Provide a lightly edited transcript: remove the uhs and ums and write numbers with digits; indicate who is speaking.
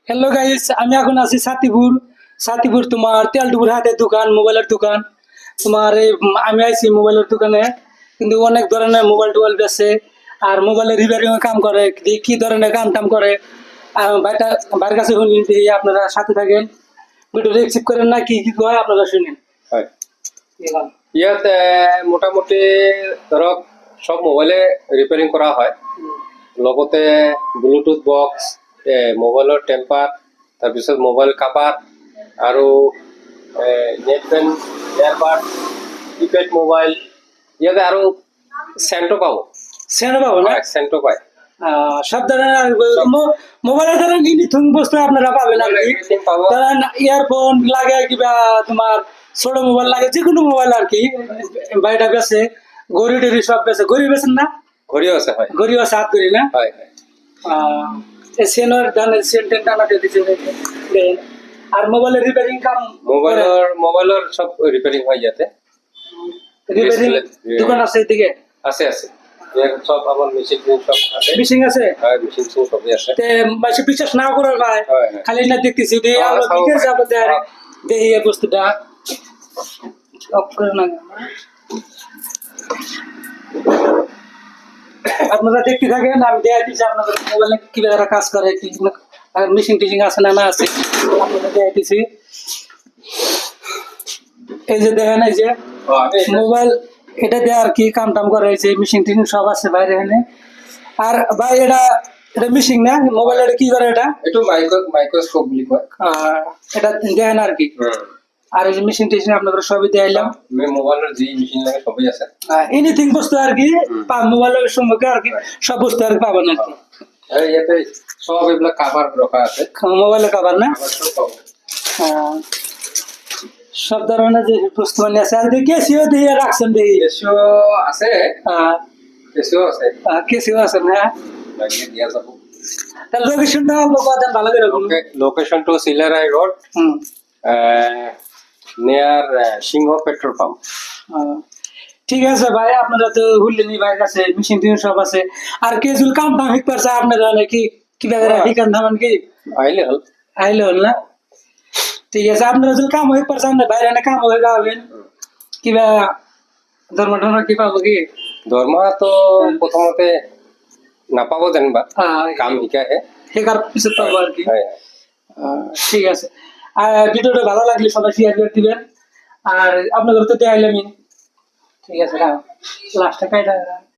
Speaker 1: Hello guys, আমি এখন আছি সাতিপুর তোমার তেলডুবুর হাটের দোকান, মোবাইলের দোকান। আমি আইছি মোবাইলের দোকানে, কিন্তু অনেক ধরনের মোবাইল টোবাইল বেচে আর মোবাইলের রিপেয়ারিং কাম করে। কি ধরনের কাম টাম করে ভাইটা ভাইয়ের কাছে শুনি, আপনারা সাথে থাকেন, ভিডিও রিসিভ করেন না, কি কি হয় আপনারা শুনেন।
Speaker 2: হয় ইয়াত মোটামুটি ধৰক সব মোবাইলে ৰিপেয়াৰিং কৰা হয়, লগতে ব্লুটুথ বক্স, মোবাইলৰ টেম্পাৰ, তাৰপিছত মোবাইল কাভাৰ আৰু নেটপেন, এয়াৰবাড, কিপেড মোবাইল, ইয়াতে আৰু চেণ্টো পাব।
Speaker 1: সেন পাবো না,
Speaker 2: চেণ্টো পায়।
Speaker 1: সব ধরনের মোবাইলের ধরেন ইলেকট্রনিক বস্তু আপনারা পাবেন আর কি।
Speaker 2: পাব।
Speaker 1: ধরেন ইয়ারফোন লাগে কিংবা তোমার ছোট মোবাইল লাগে, যে কোনো মোবাইল আর কি বাড়িটা বেছে। ঘড়ি টড়ি সব বেছে। ঘড়ি বেছেন না?
Speaker 2: ঘড়িও আছে, হয়
Speaker 1: ঘড়ি আছে, হাত ঘড়ি না?
Speaker 2: হয় হয়।
Speaker 1: সেনের দানের সেন টেন টানা দিয়ে দিচ্ছে দেন। আর মোবাইলের রিপেয়ারিং কাম
Speaker 2: মোবাইলৰ সব রিপেয়ারিং হয় ইয়াতে।
Speaker 1: রিপেয়ারিং দোকান আছে এদিকে?
Speaker 2: আছে আছে, ইয়াত সব আমার মেশিন সব আছে।
Speaker 1: মিশিং আছে?
Speaker 2: হয়, মেশিন সবই আছে।
Speaker 1: তে মাসে বিশ্বাস না করার ভাই,
Speaker 2: হয়।
Speaker 1: খালি না দেখতেছি দিয়ে আমরা
Speaker 2: সব
Speaker 1: বিকেল যাব দেয় দেই এই বস্তুটা অফ করে না। আপনারা দেখতে থাকেন, আমি দেখাই দিচ্ছি আপনাদের মোবাইলে কিভাবে কাজ করে, কি মিশিং টিশিং আছে না না আছে আপনাদের দেখাই দিচ্ছি। এই যে দেখেন, এই যে মোবাইল এটা দিয়ে আর কি কাম টাম করে, এই যে মিশিং টিশিং সব আছে বাইরে এখানে। আর ভাই এটা এটা মিশিং না, মোবাইল এটা কি করে এটা?
Speaker 2: এটো মাইক্রোস্কোপ বলি কয়।
Speaker 1: এটা দেখেন আর কি। আর এই যে মেশিন টেশিন আপনাদের সবই দেখাইলাম।
Speaker 2: মোবাইলের যে মেশিন লাগে সবই আছে।
Speaker 1: এনিথিং বস্তু আর কি মোবাইলের সম্পর্কে আর কি সব বস্তু আর পাবেন আর কি।
Speaker 2: ইয়াতে সব এগুলা কাভার রাখা আছে।
Speaker 1: মোবাইলের কভার না?
Speaker 2: সব পাবো।
Speaker 1: সব ধরনের যে বস্তু মানে আছে। আর কেসিও দিয়ে রাখছেন দেখি।
Speaker 2: কেসিও আছে। কেসিও আছে।
Speaker 1: কেসিও আছে না?
Speaker 2: লাগিয়ে দিয়া যাব।
Speaker 1: তাহলে লোকেশনটা কথা ভালো করে বলুন।
Speaker 2: লোকেশন টু সিলারাই রোড, নিয়ার সিংহ পেট্রোল পাম্প।
Speaker 1: ঠিক আছে ভাই, আপনারা তো হুললেনি ভাইয়ের কাছে মেশিন টিশিন সব আছে। আর কেজুল কাম টাম হিক পারছে আপনারা নাকি কিভাবে হিকান ধামান কি
Speaker 2: আইলে হল।
Speaker 1: আইলে হল না? ঠিক আছে, আপনারা যদি কাম হয়ে পারছে আপনার বাইরে কাম হয়ে যাবেন কিবা ধর্ম টর্ম কি পাবো কি?
Speaker 2: দরমা তো প্রথমতে নাপাবো জানবা, কাম শিকাহে
Speaker 1: শেখার পিছনে পাবো আর কি।
Speaker 2: হয়।
Speaker 1: ঠিক আছে, আর ভিডিওটা ভালো লাগলে সবাই শেয়ার করে দিবেন। আর আপনাদের তো দেখাইলামই। ঠিক আছে, লাস্টটা কাইটা